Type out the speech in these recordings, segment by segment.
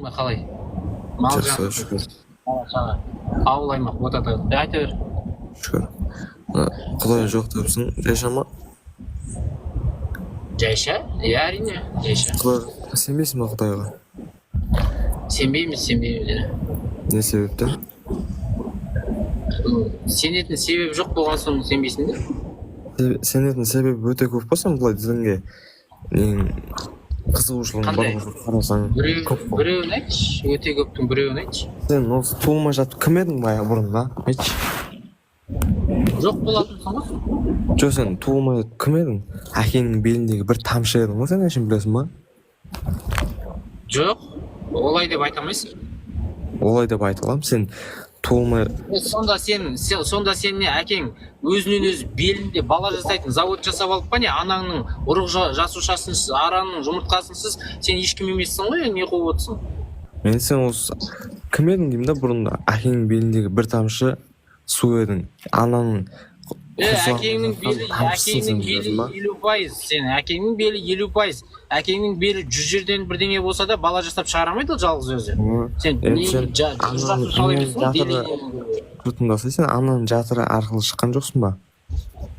ма қалай? Мал Жақсы, шүкір. Ауыл аймақ ботата. Айта бер. Шүкір. Құдай жоқ депсің, жайшама? Жайша? Әрине, жайша. Құдай сенбейсің ба Құдайға? Сенбейміз. Не себептен? Сенетін себеп жоқ болған соң сенбейсің де? Сенетін себебі өте көп болсаң, былай дінге қызығушылығың бар қарасаң көп қой. Біреуін айтшы, өте көптің біреуін айтшы. Сен осы туылмай жатып кім едің бая бұрында? Айтшы. Жоқ болатынсың ғой? Жоқ, сен туылмай жатып кім едің? Әкеңнің беліндегі бір тамшы едің ғой, сен әшейін білесің ба? Жоқ, олай деп айта алмайсың. Олай деп айта аламын, сен туылмай... Сонда сен не, әкең өзінен өзі белінде бала жасайтын завод жасап алып па не, анаңның ұрық жасушасынсыз, араның жұмыртқасынсыз сен ешкім емессің ғой, не қуып отырсың? Мен сен осы кім едің деймін да, бұрында әкеңнің беліндегі бір тамшы су едің, ананың әкеңнің белі 50%, сен әкеңнің белі 50%, әкеңнің белі 100 жерден бірдеңе болса да бала жасап шығарамайды ол жалғыз өзі. Сен жұртыңдаса, сен ананың жатыры арқылы шыққан жоқсың ба?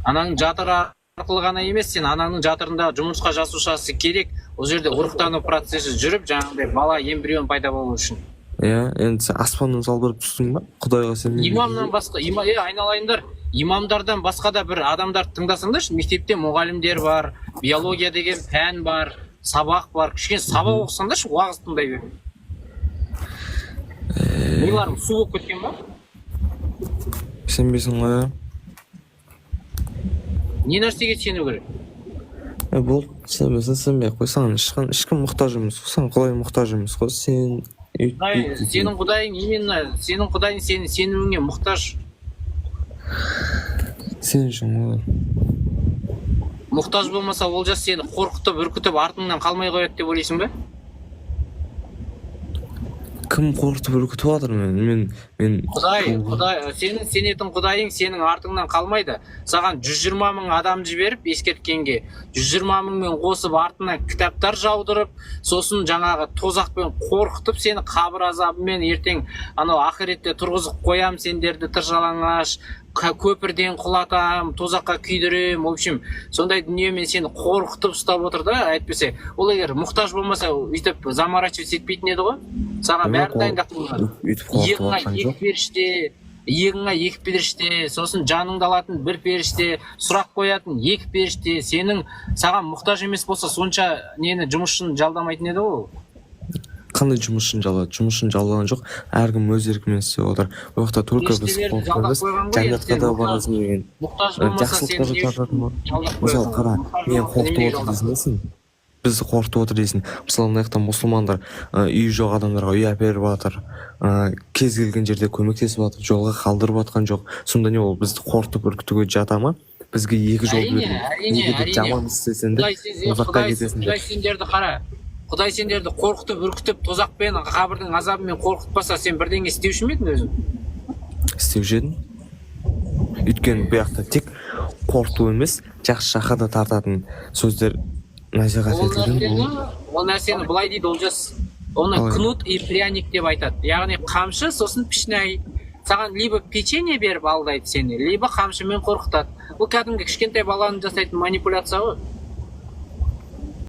Ананың жатыры арқылы ғана емес, сен ананың жатырында жұмыртқа жасушасы керек, ол жерде ұрықтану процесі жүріп, жаңағыдай бала эмбрион пайда болу үшін. Иә, енді сен аспаннан салбырып түстің ба? Құдайға сен... Имамнан басқа, айналайындар, имамдардан басқа да бір адамдар тыңдасаңдаршы, мектепте мұғалімдер бар, биология деген пән бар, сабақ бар, кішкене сабақ оқысаңдаршы, уағыз тыңдай бер. Миларың су болып кеткен ба? Сенбейсің ғой? Не нәрсеге сену керек? Болды, сенбей қой, саған ешкім мұқтаж емес қой, саған Құдай мұқтаж емес қой, сен... Сенің құдайың именно, сенің құдайың сенің сенуіңе мұқтаж. Сен үшін олар. Мұқтаж болмаса ол жас сені қорқытып, үркітіп, артыңнан қалмай қояды деп ойлайсың ба? Кім қорқытып үркітіп жатыр мен? Құдай, сенің сенетін құдайың сенің артыңнан қалмайды. Саған 120 мың адам жіберіп, ескерткенге 120 мыңмен қосып артынан кітаптар жаудырып, сосын жаңағы тозақпен қорқытып, сені қабір азабымен ертең анау ақиретте тұрғызып қоям, сендерді тыржалаңаш, көпірден құлатам, тозаққа күйдірем, в общем, сондай дүниемен сені қорқытып ұстап отыр да, әйтпесе. Ол егер мұқтаж болмаса, өйтіп заморачивать етпейтін еді ғой. Саған бәрін дайындап қойған. Иығыңа екі періште, сосын жаныңды алатын бір періште, сұрақ қоятын екі періште, саған мұқтаж емес болса, сонша нені жұмысшын жалдамайтын еді ол. Қандай жұмысшын жалдады? Жұмысшын жалдаған жоқ, әркім өз еркімен істеп отыр. Ол жақта только біз қорқытамыз, жәннатқа да барасың деген. Жақсылыққа мысалы қара, мен қорқытып отыр дейсің дейсің. Бізді қорқытып отыр дейсің. Мысалы мына жақта мұсылмандар үйі жоқ адамдарға үй әперіп жатыр, кез келген жерде көмектесіп жатыр, жолға қалдырып жатқан жоқ. Сонда не ол бізді қорқытып үркітуге жата ма? Бізге екі жол берді. Егер жаман істесең де ұзаққа кетесің деп. Құдай сендерді қорқытып, үркітіп, тозақпен, қабірдің азабымен қорқытпаса, сен бірдеңе істеуші ме едің өзің? Істеуші едім. Өйткені бұл жақта тек қорқыту емес, жақсы жаққа да тартатын сөздер насихат етілген. Ол нәрсені былай дейді олжас. Оны кнут и пряник деп айтады. Яғни қамшы, сосын пішнәй. Саған либо печенье беріп алдайды сені, либо қамшымен қорқытады. Бұл кәдімгі кішкентай баланың жасайтын манипуляция ғой.